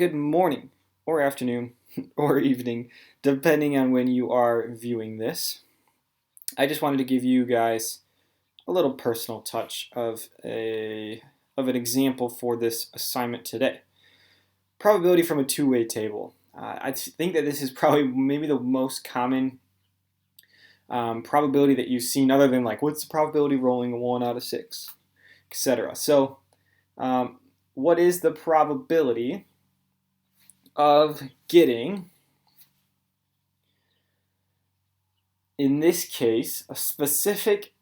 good morning, or afternoon, or evening, depending on when you are viewing this. I just wanted to give you guys a little personal touch of an example for this assignment today. Probability from a two-way table. I think that this is probably maybe the most common probability that you've seen, other than like what's the probability rolling a 1 out of 6, etc. So, what is the probability of getting, in this case, a specific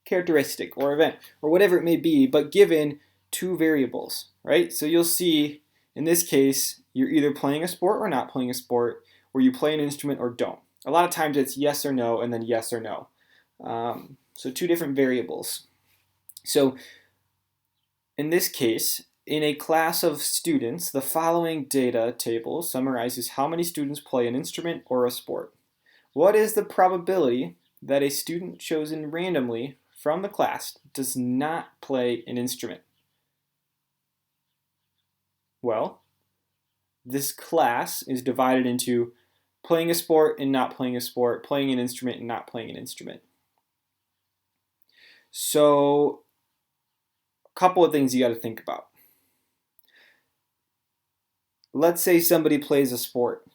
characteristic or event or whatever it may be, but given two variables, right? So you'll see in this case, you're either playing a sport or not playing a sport, or you play an instrument or don't. A lot of times it's yes or no and then yes or no. So two different variables. So in this case, in a class of students, the following data table summarizes how many students play an instrument or a sport. What is the probability that a student chosen randomly from the class does not play an instrument? Well, this class is divided into playing a sport and not playing a sport, playing an instrument and not playing an instrument. So, a couple of things you got to think about. Let's say somebody plays a sport.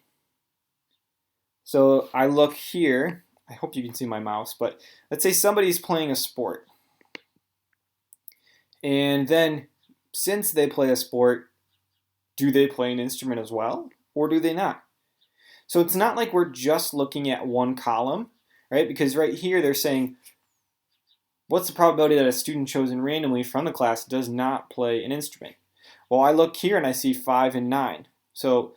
So I look here, I hope you can see my mouse, but let's say somebody's playing a sport. And then since they play a sport, do they play an instrument as well, or do they not? So it's not like we're just looking at one column, right? Because right here they're saying, what's the probability that a student chosen randomly from the class does not play an instrument? Well, I look here and I see 5 and 9. So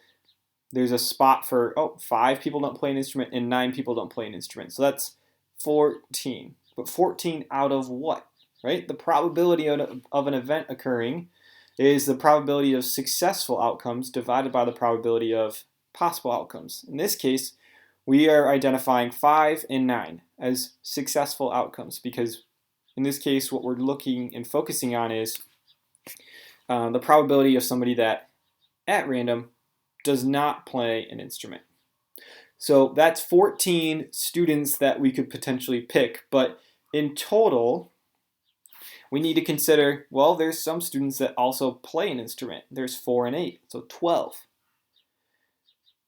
there's a spot for, 5 people don't play an instrument and 9 people don't play an instrument. So that's 14. But 14 out of what, right? The probability of an event occurring is the probability of successful outcomes divided by the probability of possible outcomes. In this case, we are identifying 5 and 9 as successful outcomes because in this case, what we're looking and focusing on is the probability of somebody that, at random, does not play an instrument. So that's 14 students that we could potentially pick, but in total, we need to consider, well, there's some students that also play an instrument. There's 4 and 8, so 12.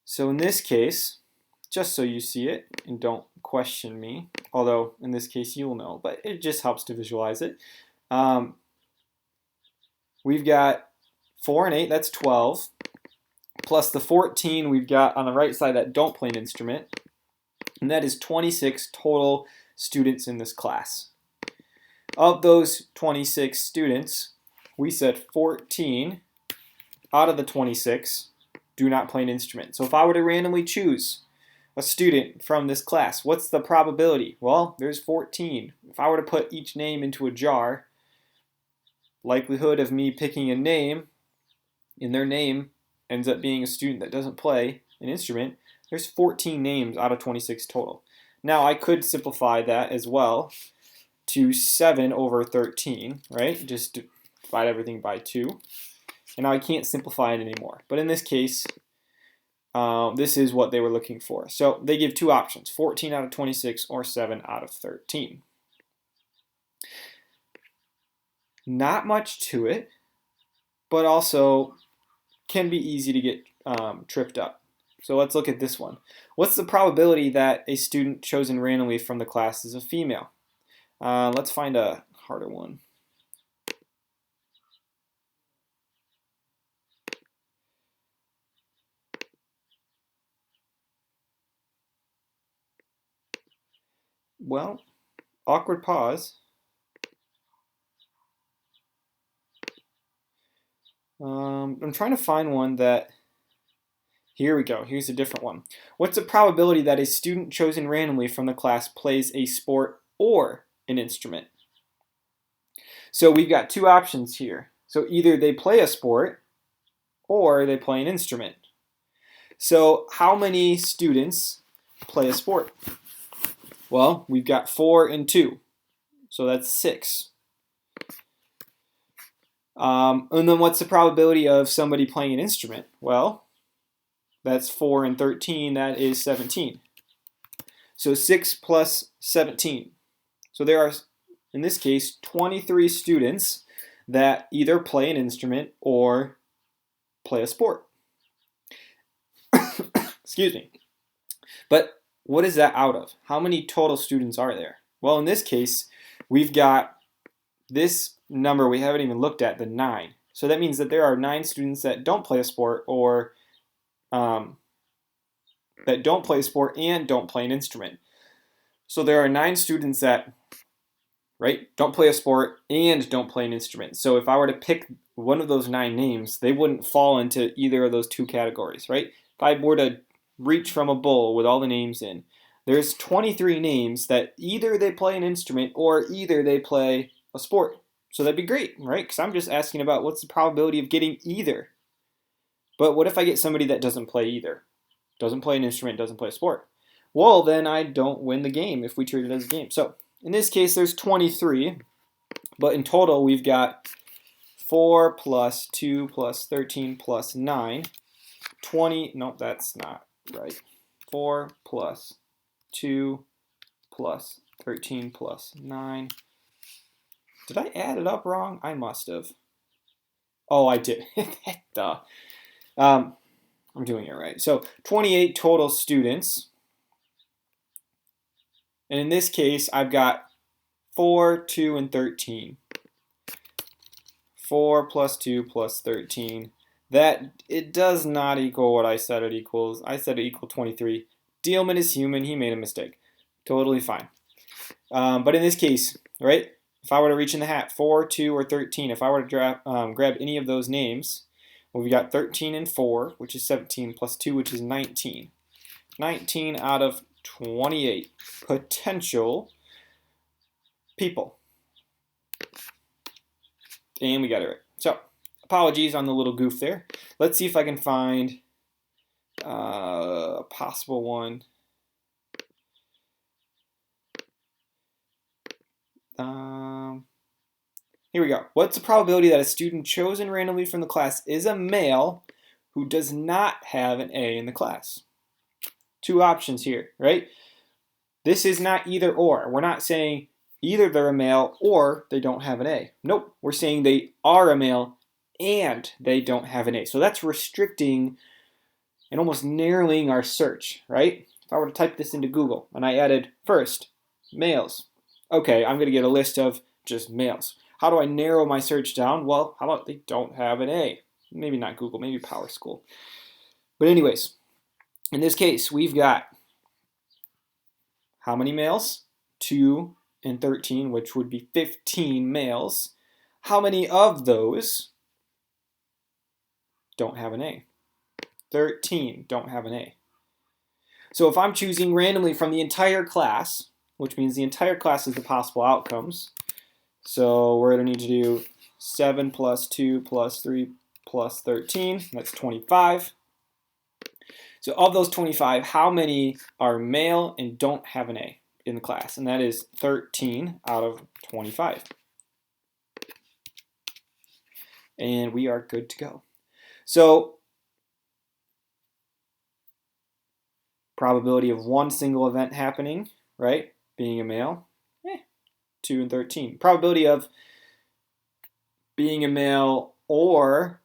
So in this case, just so you see it, and don't question me, although in this case you'll know, but it just helps to visualize it. We've got 4 and 8, that's 12, plus the 14 we've got on the right side that don't play an instrument, and that is 26 total students in this class. Of those 26 students, we said 14 out of the 26 do not play an instrument. So if I were to randomly choose a student from this class, what's the probability? Well, there's 14. If I were to put each name into a jar, likelihood of me picking a name, and their name ends up being a student that doesn't play an instrument, there's 14 names out of 26 total. Now I could simplify that as well to 7 over 13, right? Just divide everything by 2. And now I can't simplify it anymore. But in this case, this is what they were looking for. So they give two options, 14 out of 26 or 7 out of 13. Not much to it, but also can be easy to get tripped up. So let's look at this one. What's the probability that a student chosen randomly from the class is a female? Let's find a harder one. Well, awkward pause. I'm trying to find one that, here we go, here's a different one. What's the probability that a student chosen randomly from the class plays a sport or an instrument? So we've got two options here. So either they play a sport or they play an instrument. So how many students play a sport? Well, we've got 4 and 2, so that's 6. And then what's the probability of somebody playing an instrument? Well, that's 4 and 13, that is 17. So 6 plus 17. So there are, in this case, 23 students that either play an instrument or play a sport. Excuse me. But what is that out of? How many total students are there? Well, in this case, we've got this number we haven't even looked at, the 9. So that means that there are 9 students that don't play a sport or that don't play a sport and don't play an instrument. So there are 9 students that, right, don't play a sport and don't play an instrument. So if I were to pick one of those 9 names, they wouldn't fall into either of those 2 categories, right? If I were to reach from a bowl with all the names in, there's 23 names that either they play an instrument or either they play a sport. So that'd be great, right? Because I'm just asking about what's the probability of getting either. But what if I get somebody that doesn't play either? Doesn't play an instrument, doesn't play a sport. Well, then I don't win the game if we treat it as a game. So in this case, there's 23, but in total, we've got 4 plus 2 plus 13 plus 9. 20, nope, that's not right. 4 plus 2 plus 13 plus 9. Did I add it up wrong? I must have. Oh, I did. Duh. I'm doing it right. So 28 total students. And in this case, I've got 4, 2, and 13. 4 plus 2 plus 13. That, it does not equal what I said it equals. I said it equaled 23. Dealman is human. He made a mistake. Totally fine. But in this case, right, if I were to reach in the hat, 4, 2, or 13, if I were to grab any of those names, well, we got 13 and 4, which is 17, plus 2, which is 19. 19 out of 28 potential people. And we got it right. So, apologies on the little goof there. Let's see if I can find a possible one. Here we go. What's the probability that a student chosen randomly from the class is a male who does not have an A in the class? 2 options here, right? This is not either or. We're not saying either they're a male or they don't have an A. Nope. We're saying they are a male and they don't have an A. So that's restricting and almost narrowing our search, right? If I were to type this into Google and I added first, males. Okay, I'm going to get a list of just males. How do I narrow my search down? Well, how about they don't have an A? Maybe not Google, maybe Power School. But anyways, in this case, we've got how many males? 2 and 13, which would be 15 males. How many of those don't have an A? 13 don't have an A. So if I'm choosing randomly from the entire class, which means the entire class is the possible outcomes, so we're going to need to do 7 plus 2 plus 3 plus 13. That's 25. So of those 25, how many are male and don't have an A in the class? And that is 13 out of 25. And we are good to go. So probability of one single event happening, right? Being a male, 2 and 13. Probability of being a male or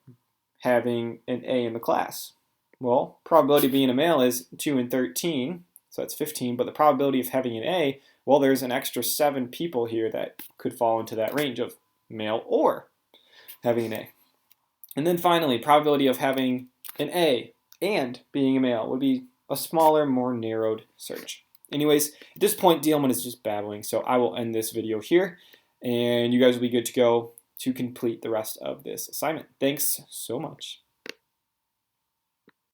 having an A in the class. Well, probability of being a male is 2 and 13, so that's 15, but the probability of having an A, well, there's an extra 7 people here that could fall into that range of male or having an A. And then finally, probability of having an A and being a male would be a smaller, more narrowed search. Anyways, at this point, Dealman is just babbling, so I will end this video here, and you guys will be good to go to complete the rest of this assignment. Thanks so much.